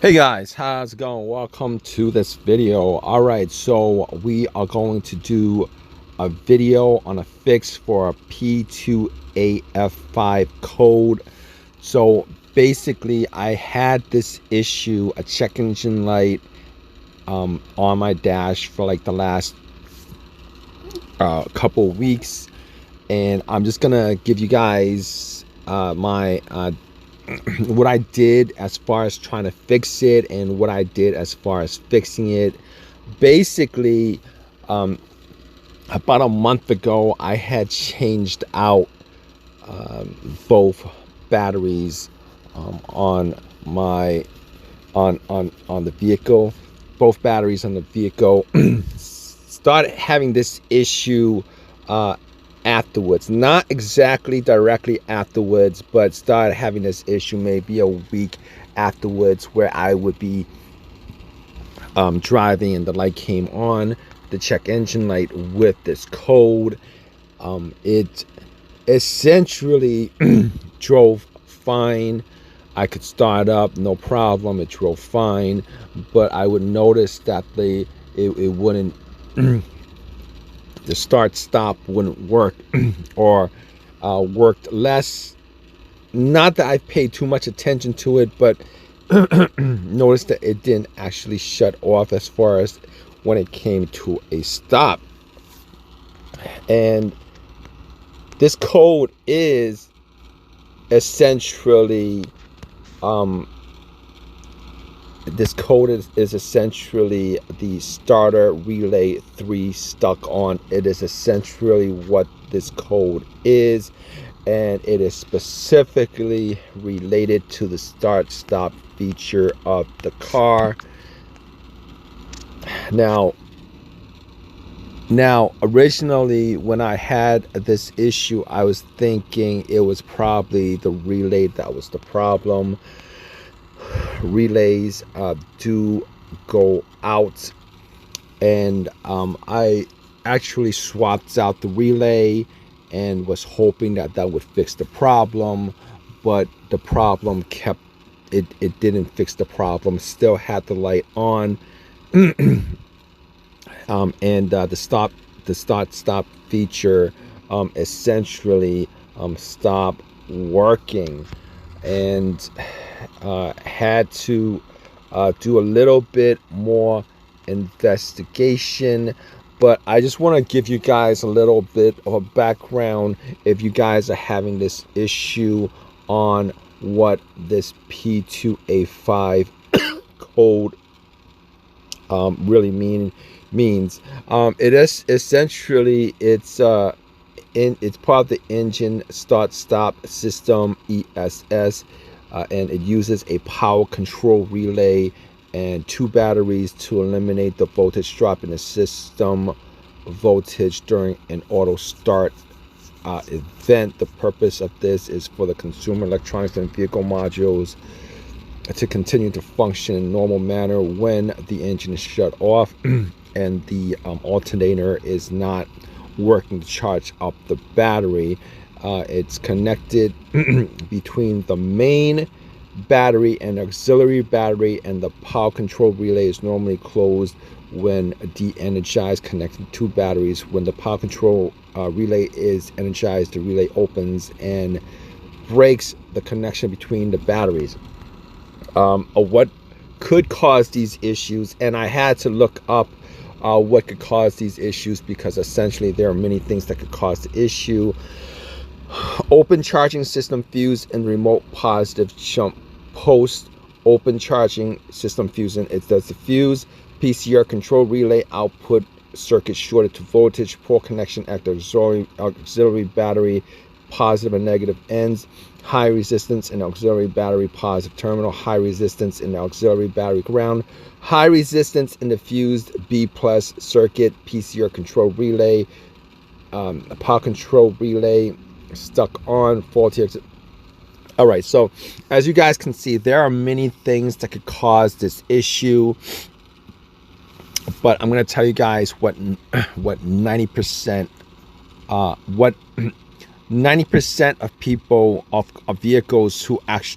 Hey guys, how's it going? Welcome to this video. All right, so we are going to do a video on a fix for a P2AF5 code. So basically, I had this issue, a check engine light on my dash for like the last couple weeks, and I'm just gonna give you guys my what I did as far as trying to fix it and what I did as far as fixing it. Basically, about a month ago, I had changed out both batteries on my on the vehicle. Both batteries on the vehicle started having this issue afterwards, not exactly directly afterwards, but started having this issue maybe a week afterwards, where I would be driving and the light came on, the check engine light, with this code. It essentially drove fine. I could start up, no problem. It drove fine, but I would notice that it wouldn't the start stop wouldn't work or worked less. Not that I paid too much attention to it, but noticed that it didn't actually shut off as far as when it came to a stop. And this code is essentially essentially the starter relay 3 stuck on. It is essentially what this code is, and it is specifically related to the start stop feature of the car. Now originally, when I had this issue, I was thinking it was probably the relay that was the problem. Relays do go out, and I actually swapped out the relay and was hoping that that would fix the problem, but the problem kept it didn't fix the problem. Still had the light on. And the start stop feature essentially stopped working, and had to do a little bit more investigation. But I just want to give you guys a little bit of a background if you guys are having this issue on what this P2A5 code really means. It is essentially it's part of the engine start stop system, ESS, and it uses a power control relay and 2 batteries to eliminate the voltage drop in the system voltage during an auto start event. The purpose of this is for the consumer electronics and vehicle modules to continue to function in normal manner when the engine is shut off and the alternator is not working to charge up the battery. It's connected between the main battery and auxiliary battery, and the power control relay is normally closed when de-energized, connecting 2 batteries. When the power control relay is energized, the relay opens and breaks the connection between the batteries. What could cause these issues, and I had to look up what could cause these issues, because essentially there are many things that could cause the issue. Open charging system fuse and remote positive jump post. Open charging system fusion, it does the fuse. PCR control relay output circuit shorted to voltage. Poor connection at the auxiliary battery positive and negative ends. High resistance in auxiliary battery positive terminal. High resistance in the auxiliary battery ground. High resistance in the fused B plus circuit. PCR control relay, power control relay stuck on, faulty exit. All right, so as you guys can see, there are many things that could cause this issue, but I'm going to tell you guys what 90% what 90% of people of vehicles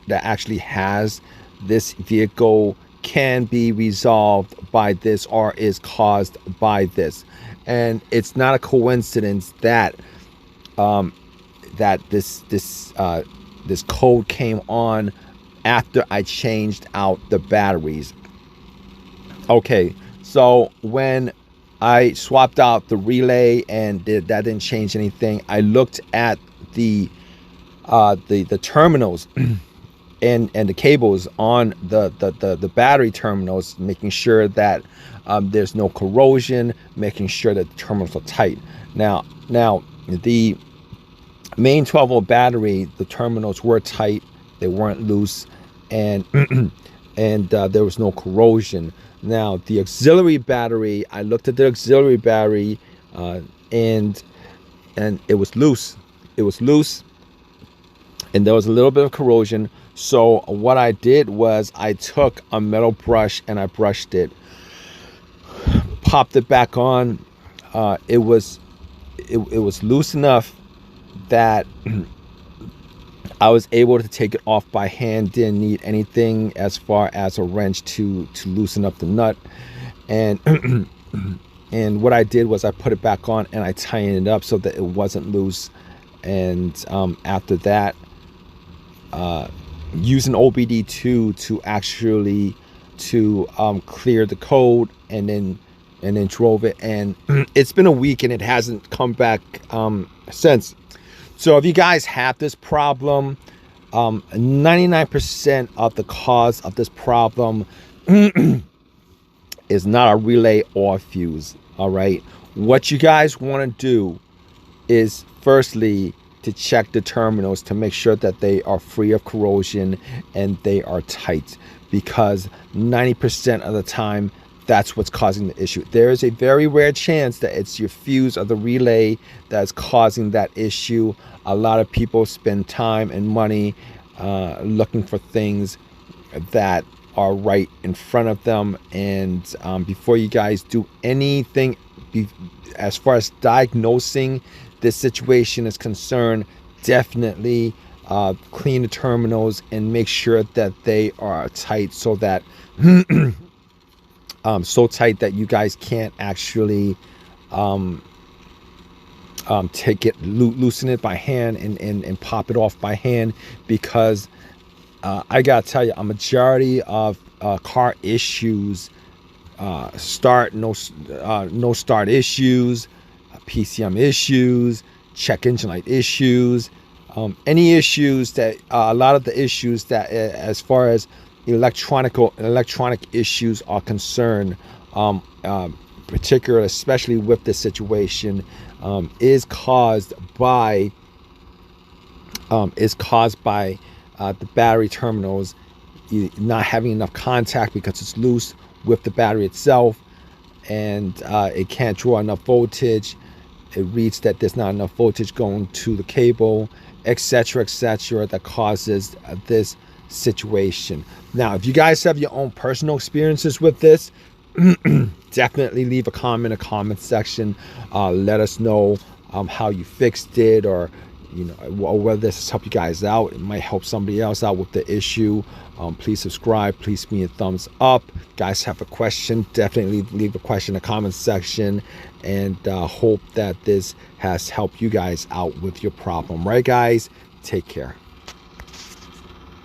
that actually has this vehicle can be resolved by this or is caused by this. And it's not a coincidence that this code came on after I changed out the batteries. Okay, so when I swapped out the relay and that didn't change anything, I looked at the terminals and the cables on the battery terminals, making sure that there's no corrosion, making sure that the terminals are tight. Now the main 12-volt battery, the terminals were tight, they weren't loose, and and there was no corrosion. Now the auxiliary battery, I looked at the auxiliary battery, and it was loose. It was loose, and there was a little bit of corrosion. So what I did was I took a metal brush and I brushed it, popped it back on. It was loose enough that I was able to take it off by hand. Didn't need anything as far as a wrench to loosen up the nut. And and what I did was I put it back on and I tightened it up so that it wasn't loose. And after that, using OBD2 to actually clear the code, and then drove it, and it's been a week and it hasn't come back since. So if you guys have this problem, 99% of the cause of this problem is not a relay or a fuse. All right, what you guys want to do is firstly to check the terminals to make sure that they are free of corrosion and they are tight, because 90% of the time that's what's causing the issue. There is a very rare chance that it's your fuse or the relay that's causing that issue. A lot of people spend time and money looking for things that are right in front of them. And before you guys do anything as far as diagnosing this situation is concerned, definitely clean the terminals and make sure that they are tight, so that so tight that you guys can't actually take it, loosen it by hand and pop it off by hand. Because I gotta tell you, a majority of car issues, no start issues, PCM issues, check engine light issues, any issues that a lot of the issues that as far as electronic issues are concerned, particularly especially with this situation, is caused by the battery terminals not having enough contact because it's loose with the battery itself, and it can't draw enough voltage. It reads that there's not enough voltage going to the cable, etc., that causes this situation. Now, if you guys have your own personal experiences with this, definitely leave a comment in the comment section. Let us know how you fixed it, or or whether this has helped you guys out. It might help somebody else out with the issue. Please subscribe, please give me a thumbs up. Guys have a question, definitely leave a question in the comment section, and hope that this has helped you guys out with your problem. Right, guys? Take care.